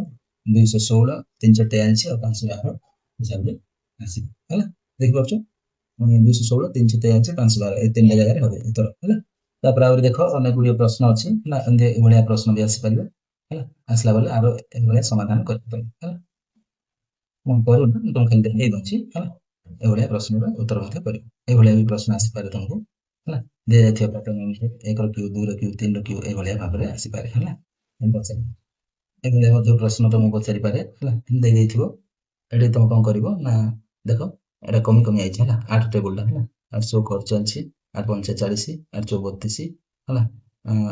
216 343 ଆଉ 512 ହିସାବରେ ଆସିବ ହେଲା, ଦେଖିପାରୁଛ 216 343 512 ଏ 3ଟା ଜାଗାରେ ହବ ଉତ୍ତର ହେଲା। ତାପରେ ଆହୁରି ଦେଖ ଅନେକ ଗୁଡ଼ିଏ ପ୍ରଶ୍ନ ଅଛି ହେଲା, ଏମିତି ଏଭଳିଆ ପ୍ରଶ୍ନ ବି ଆସିପାରିବ ହେଲା, ଆସିଲା ବେଳେ ଆର ଏଭଳିଆ ସମାଧାନ କରିପାରିବ ହେଲା। ମୁଁ କରୁନି ତମକୁ ଖାଲି ଦେଖେଇ ଦଉଛି ହେଲା, ଏଭଳିଆ ପ୍ରଶ୍ନର ଉତ୍ତର ମଧ୍ୟ କରିବ, ଏଭଳିଆ ବି ପ୍ରଶ୍ନ ଆସିପାରେ ତମକୁ ହେଲା, ଦିଆଯାଇଥିବା ପ୍ୟାଟର୍ନ ଅନୁସାରେ 1 ର କ୍ୟୁ 2 ର କ୍ୟୁ 3 ର କ୍ୟୁ ଏଭଳିଆ ଭାବରେ ଆସିପାରେ ହେଲା। ଏଭଳିଆ ମଧ୍ୟ ପ୍ରଶ୍ନ ତମକୁ ପଚାରି ପାରେ ହେଲା, ଦେଇଥିବ। ଏଠି ତମେ କଣ କରିବ ନା ଦେଖ ଏଟା କମି କମି ଆଇଛି ହେଲା, 8 ଟେବୁଲଟା ହେଲା, 8 ସବୁ କରି ଚାଲିଛି, 8 ପଞ୍ଚା 40, 8 ଚଉ 32 ହେଲା,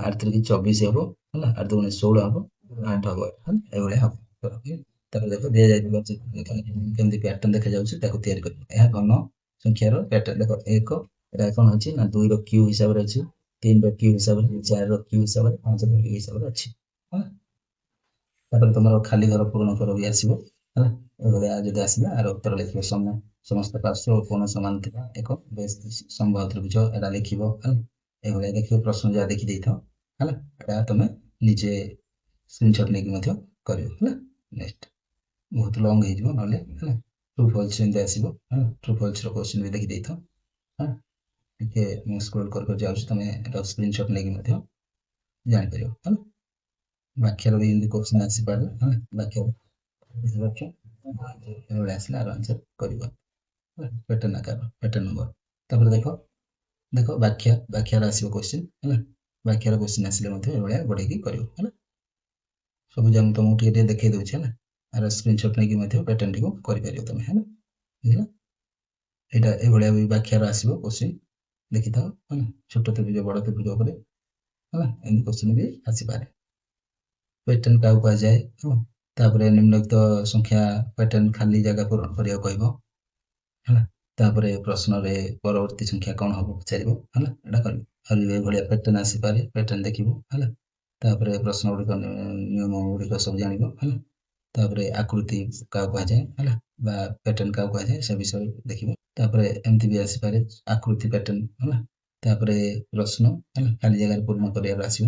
8 ତିରିକି 24 ହବ ହେଲା, 8 ଦୁଗୁଣେ 16 ହବ, 8 ହବ ହେଲା, ଏଭଳିଆ ହବ। ତାପରେ ଦେଖ ଦିଆଯାଇଥିବା କେମିତି ପ୍ୟାଟର୍ନ ଦେଖାଯାଉଛି ତାକୁ ତିଆରି କରିବ। ଏହା ଘନ ସଂଖ୍ୟାର ପ୍ୟାଟର୍ନ ଦେଖ 1 ଏଟା କଣ ଅଛି ନା 2 ର କ୍ୟୁ ହିସାବରେ ଅଛି, 3 ର କ୍ୟୁ ହିସାବରେ, 4 ର କ୍ୟୁ ହିସାବରେ, 5 ର କ୍ୟୁ ହିସାବରେ ଅଛି ହେଲା। ତାପରେ ତମର ଖାଲି ଘର ପୂରଣ କର ବି ଆସିବ ହେଲା, ଏଭଳିଆ ଯଦି ଆସିଲା ଆର ଉତ୍ତର ଲେଖିବ। ସମସ୍ତ ପାର୍ଶ୍ୱ ଓ କୋଣ ସମାନ ଥିବା ଏକ ବେଶ ସମବାହୁ ତ୍ରିଭୁଜ ଏଟା ଲେଖିବ ହେଲା। ଏଭଳିଆ ଦେଖିବ ପ୍ରଶ୍ନ ଯାହା ଦେଖି ଦେଇଥାଅ ହେଲା, ଏଟା ତମେ ନିଜେ ସ୍କ୍ରିନଶଟ ନେଇକି ମଧ୍ୟ କରିବ ହେଲା। ନେକ୍ସଟ ବହୁତ ଲଙ୍ଗ ହେଇଯିବ ନହେଲେ ହେଲା, ଟ୍ରୁ ଫଲସ ଏମିତି ଆସିବ ହେଲା, ଟ୍ରୁ ଫଲସ ର କ୍ୱେଶ୍ଚନ ବି ଦେଖି ଦେଇଥାଅ ହେଲା। ଟିକେ ମୁଁ ସ୍କ୍ରୋଲ କରି କରି ଯାଉଛି, ତମେ ଏଟା ସ୍କ୍ରିନଶଟ ନେଇକି ମଧ୍ୟ ଜାଣିପାରିବ ହେଲା। ବାକ୍ୟର ବି ଏମିତି କ୍ୱେଶ୍ଚନ ଆସିପାରେ ହେଲା, ବାକ୍ୟ ଏଭଳିଆ ଆସିଲେ ଆର ଆନ୍ସର କରିବ ହେଲା, ପ୍ୟାଟର୍ନ ଆକାର ପ୍ୟାଟର୍ନ ନମ୍ବର। ତାପରେ ଦେଖ ବାକ୍ୟର ଆସିବ କ୍ୱେଶ୍ଚନ ହେଲା, ବାକ୍ୟର କ୍ୱେଶ୍ଚନ ଆସିଲେ ମଧ୍ୟ ଏଭଳିଆ ବଢେଇକି କରିବ ହେଲା। ସବୁ ଯାକ ମୁଁ ତମକୁ ଟିକେ ଟିକେ ଦେଖେଇ ଦଉଛି ହେଲା, ଆର ସ୍କ୍ରିନଶଟ ନେଇକି ମଧ୍ୟ ପ୍ୟାଟର୍ନଟିକୁ କରିପାରିବ ତମେ ହେଲା, ବୁଝିଲ। ଏଇଟା ଏଭଳିଆ ବି ବାକ୍ୟର ଆସିବ କ୍ୱେଶ୍ଚନ, ଦେଖିଥାଅ ହେଲା, ଛୋଟ ତ୍ରିଭୁଜ ବଡ ତ୍ରିଭୁଜ ଉପରେ ହେଲା, ଏମିତି କ୍ୱେଶ୍ଚନ ବି ଆସିପାରେ। ପ୍ୟାଟର୍ନ କାହାକୁ କୁହାଯାଏ ହେଲା, ତାପରେ ନିମ୍ନଲିଖିତ ସଂଖ୍ୟା ପ୍ୟାଟର୍ନ ଖାଲି ଜାଗା ପୂରଣ କରିବାକୁ କହିବ ହେଲା। ତାପରେ ପ୍ରଶ୍ନରେ ପରବର୍ତ୍ତୀ ସଂଖ୍ୟା କଣ ହବ ପଚାରିବ ହେଲା, ଏଟା କରିବ। ଆହୁରି ଏଭଳିଆ ପ୍ୟାଟର୍ନ ଆସିପାରେ, ପ୍ୟାଟର୍ନ ଦେଖିବ ହେଲା। ତାପରେ ପ୍ରଶ୍ନ ଗୁଡ଼ିକ ନିୟମ ଗୁଡ଼ିକ ସବୁ ଜାଣିବ ହେଲା। ତାପରେ ଆକୃତି କାହାକୁ କୁହାଯାଏ ହେଲା, ବା ପ୍ୟାଟର୍ନ କାହାକୁ କୁହାଯାଏ ସେ ବିଷୟରେ ଦେଖିବ। ତାପରେ ଏମିତି ବି ଆସିପାରେ ଆକୃତି ପ୍ୟାଟର୍ନ ହେଲା। ତାପରେ ପ୍ରଶ୍ନ ହେଲା, ଖାଲି ଜାଗାରେ ପୂରଣ କରିବାର ଆସିବ।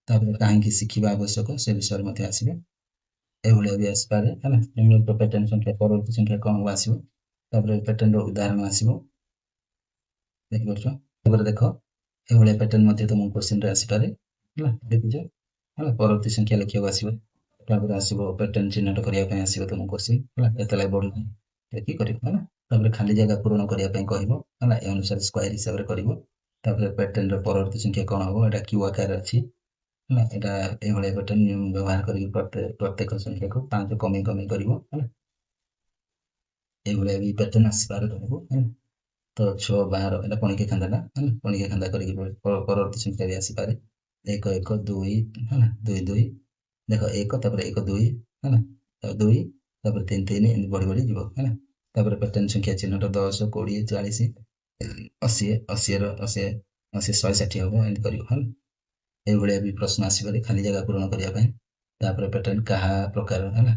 ତାପରେ କାହିଁକି ଶିଖିବା ଆବଶ୍ୟକ ସେ ବିଷୟରେ ମଧ୍ୟ ଆସିବ। ଏଭଳିଆ ବି ଆସିପାରେ ହେଲା, ନିମ୍ନଲିଖିତ ପ୍ୟାଟର୍ନ ସଂଖ୍ୟା ପରବର୍ତ୍ତୀ ସଂଖ୍ୟା କଣ ହବ ଆସିବ। ତାପରେ ପ୍ୟାଟର୍ନର ଉଦାହରଣ ଆସିବ, ଦେଖିପାରୁଛ। ତାପରେ ଦେଖ ଏଭଳିଆ ପ୍ୟାଟର୍ନ ମଧ୍ୟ ତମକୁ କ୍ୱେଶ୍ଚନରେ ଆସିପାରେ ହେଲା, ଦେଖୁଛ ହେଲା। ପରବର୍ତ୍ତୀ ସଂଖ୍ୟା ଲେଖିବାକୁ ଆସିବ, ତାପରେ ଆସିବ ପ୍ୟାଟର୍ନ ଚିହ୍ନଟ କରିବା ପାଇଁ ଆସିବ ତମକୁ କ୍ୱେଶ୍ଚନ ହେଲା, ଏତେ ଲାଗି ବଢୁଛି ଦେଖି କରିବ ହେଲା। ତାପରେ ଖାଲି ଜାଗା ପୂରଣ କରିବା ପାଇଁ କହିବ ହେଲା, ଏ ଅନୁସାରେ ସ୍କୋୟାର ହିସାବରେ କରିବ। ତାପରେ ପ୍ୟାଟର୍ନର ପରବର୍ତ୍ତୀ ସଂଖ୍ୟା କଣ ହବ, ଏଟା କ୍ୟୁ ଆକାର ଅଛି ହେଲା। ଏଟା ଏଭଳିଆ ପ୍ୟାଟର୍ନ ବ୍ୟବହାର କରିକି ପ୍ରତ୍ୟେକ ସଂଖ୍ୟାକୁ 5 କମେଇ କମେଇ କରିବ ହେଲା। ଏଭଳିଆ ବି ପ୍ୟାଟର୍ନ ଆସିପାରେ ତମକୁ ହେଲା। ତ 6 12 ଏଟା ପଣିକିଆ ଖାନ୍ଦାଟା ହେଲା, ପଣିକିଆ ଖାନ୍ଦା କରିକି ପରବର୍ତ୍ତୀ ସଂଖ୍ୟା ବି ଆସିପାରେ। 1 1 2 ହେଲା, 2 2 ଦେଖ 1 ତାପରେ 1 2 ହେଲା, 2 ତାପରେ 3 3 ଏମିତି ବଢି ବଢି ଯିବ ହେଲା। ତାପରେ ପ୍ୟାଟର୍ନ ସଂଖ୍ୟା ଚିହ୍ନଟ 10 20 40 80 80 160 ହବ ଏମିତି କରିବ ହେଲା। ଏଇଭଳିଆ ବି ପ୍ରଶ୍ନ ଆସିପାରେ ଖାଲି ଜାଗା ପୂରଣ କରିବା ପାଇଁ। ତାପରେ ପ୍ୟାଟର୍ନ କାହା ପ୍ରକାର ହେଲା,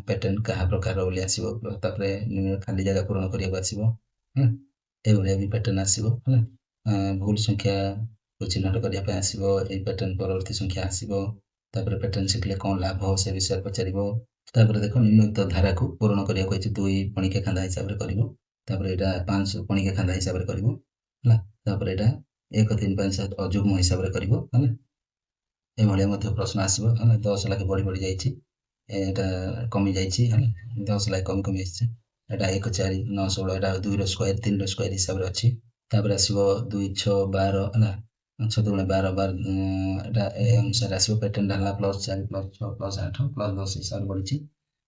ପ୍ୟାଟର୍ନ କାହା ପ୍ରକାର ବୋଲି ଆସିବ। ତାପରେ ଖାଲି ଜାଗା ପୂରଣ କରିବାକୁ ଆସିବ ହେଲା। ଏଇଭଳିଆ ବି ପ୍ୟାଟର୍ନ ଆସିବ ହେଲା। ଭୁଲ ସଂଖ୍ୟାକୁ ଚିହ୍ନଟ କରିବା ପାଇଁ ଆସିବ, ଏଇ ପ୍ୟାଟର୍ନ ପରବର୍ତ୍ତୀ ସଂଖ୍ୟା ଆସିବ। ତାପରେ ପ୍ୟାଟର୍ନ ଶିଖିଲେ କଣ ଲାଭ ସେ ବିଷୟରେ ପଚାରିବ। ତାପରେ ଦେଖ ନିମ୍ନଲିଖିତ ଧାରାକୁ ପୂରଣ କରିବାକୁ କହିଛି, 2 ପଣିକିଆ ଖାନ୍ଦା ହିସାବରେ କରିବ। ତାପରେ ଏଇଟା 5 ପଣିକିଆ ଖାନ୍ଦା ହିସାବରେ କରିବ ହେଲା। ତାପରେ ଏଇଟା 1 3 5 7 ଅଯୁଗ୍ମ ହିସାବରେ କରିବ ହେଲା। ଏଭଳିଆ ମଧ୍ୟ ପ୍ରଶ୍ନ ଆସିବ ହେଲା। 10 ଲାଖେ ବଢି ବଢି ଯାଇଛି, ଏଇଟା କମି ଯାଇଛି ହେଲା, 10 ଲାଖେ କମି କମି ଆସିଛି। ଏଇଟା 1 4 9 16 ଏଇଟା 2 ର ସ୍କୋୟାର 3 ର ସ୍କୋୟାର ହିସାବରେ ଅଛି। ତାପରେ ଆସିବ 2 6 12 ହେଲା, 6 ଦୁଗୁଣେ 12 12 ଏଇଟା ଏ ଅନୁସାରେ ଆସିବ। ପ୍ୟାଟର୍ନଟା ହେଲା +4 +6 +8 +10 ହିସାବରେ ବଢିଛି।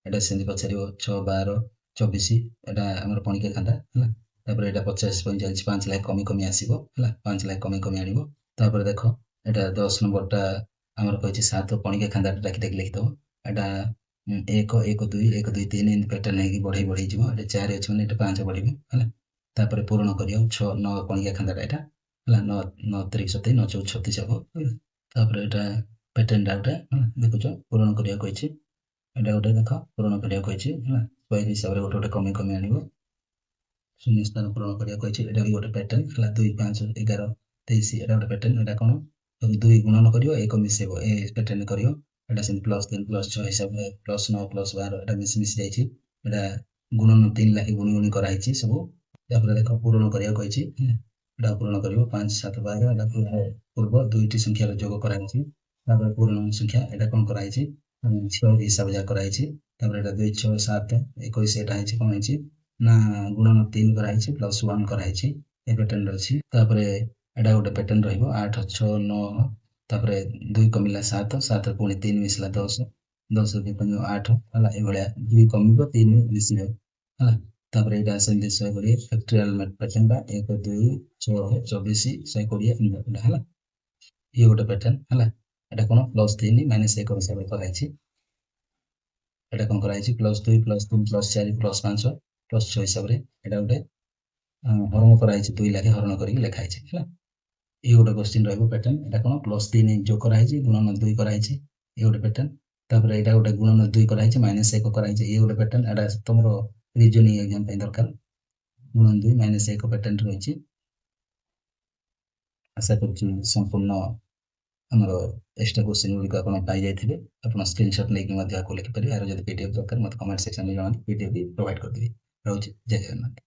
ଏଇଟା ସେମିତି ପଚାରିବ 6 12 24 ଏଇଟା ଆମର ପଣିକିଆ ଖାନ୍ଦା ହେଲା। ତାପରେ ଏଇଟା 50 45 5 ଲାଖେ କମି କମି ଆସିବ ହେଲା, 5 ଲାଖେ କମି କମି ଆଣିବ। ତାପରେ ଦେଖ ଏଇଟା 10 ନମ୍ବରଟା ଆମର କହିଛି 7 ପଣିକିଆ ଖାନ୍ଦାଟା ଡାକି ଡାକି ଲେଖିଦବ। ଏଇଟା 1 1 2 1 2 3 ଏମିତି ପ୍ୟାଟର୍ନ ହେଇକି ବଢେଇ ବଢେଇ ଯିବ। ଏଇଟା 4 ଅଛି ମାନେ ଏଇଟା 5 ବଢିବ ହେଲା। ତାପରେ ପୂରଣ କରିବାକୁ 6 9 ପଣିକିଆ ଖାନ୍ଦାଟା ଏଇଟା ହେଲା, 9 9 3 27 9 4 36 ହବ ହେଲା। ତାପରେ ଏଇଟା ପ୍ୟାଟର୍ନଟା ଗୋଟେ ହେଲା, ଦେଖୁଛ ପୂରଣ କରିବାକୁ କହିଛି। ଏଇଟା ଗୋଟେ ଦେଖ ପୂରଣ କରିବାକୁ କହିଛି ହେଲା, ସ୍କୋୟାର ହିସାବରେ ଗୋଟେ ଗୋଟେ କମେଇ କମେଇ ଆଣିବ। ଶୂନ୍ୟ ସ୍ଥାନ ପୂରଣ କରିବାକୁ କହିଛି, ଏଇଟା ବି ଗୋଟେ ପ୍ୟାଟର୍ନ ହେଲା। 2 5 11 23 ଏଇଟା ଗୋଟେ ପ୍ୟାଟର୍ନ। ଏଇଟା କଣ 2 ଗୁଣନ କରିବ 1 ମିଶେଇବ, ଏ ପ୍ୟାଟର୍ନ କରିବ। ଏଇଟା ସେମିତି +3 +6 ହିସାବରେ +9 +12 ଏଇଟା ମିଶି ମିଶି ଯାଇଛି। ଏଇଟା ଗୁଣନ 3 ଲାଖେ ଗୁଣି ଗୁଣି କରାହେଇଛି ସବୁ। ତାପରେ ଦେଖ ପୂରଣ କରିବାକୁ କହିଛି, ଏଇଟା ପୂରଣ କରିବ 5 7 12 ଏଇଟା ପୂର୍ବ 2ଟି ସଂଖ୍ୟାର ଯୋଗ କରାହେଇଛି। ତାପରେ ପୂରଣ ସଂଖ୍ୟା ଏଇଟା କଣ କରାହେଇଛି, ହିସାବ ଯାକ କରାହେଇଛି। ତାପରେ ଏଇଟା 2 6 7 21 ଏଇଟା ହେଇଛି କଣ ହେଇଛି ନା ଗୁଣନ 3 କରାହେଇଛି +1 କରାହେଇଛି, ଏ ପ୍ୟାଟର୍ନ ଅଛି। ତାପରେ ଏଇଟା ଗୋଟେ ପ୍ୟାଟର୍ନ ରହିବ 8 6 9 तापर 2 कमिला 7 7 पुणी 3 मिसला 10 10 भी कमियो 8 हला ए भलिया 2 कमिबो 3 मिसिबो हला तापर एटा सेमति 120 फैक्टोरियल पैटर्न बा 1 2 6 24 120 एटा हला ये गोटे पैटर्न हला एटा कोन +3 -1 हिसाब कराइछि एटा कोन कराइछि +2 +3 +4 +5 +6 हिसाब रे एटा गोटे हरण कराइछि 2 लाखे हरण करिक लिखाइछि हला ये गोटे क्वेश्चन रहइबो पैटर्न एटा कोन +3 जो कराइछि गुणन 2 कराइछि ये गोटे पैटर्न तापर एटा गोटे गुणन 2 कराइछि -1 कराइछि ये गोटे पैटर्न एटा तमरो रीजनिंग एग्जाम पे दरकार गुणन 2 -1 पैटर्न रहिछि आशा करछि संपूर्ण हमर एक्स्ट्रा क्वेश्चन गुडी आपण पाइ जाइथिबे आपण स्क्रीनशॉट नै कि मध्य को लिखि परिबे आरो जदि पीडीएफ दरकार मत कमेंट सेक्शन में जणान पीडीएफ भी प्रोवाइड कर दिबे रहउछि जय जगन्नाथ।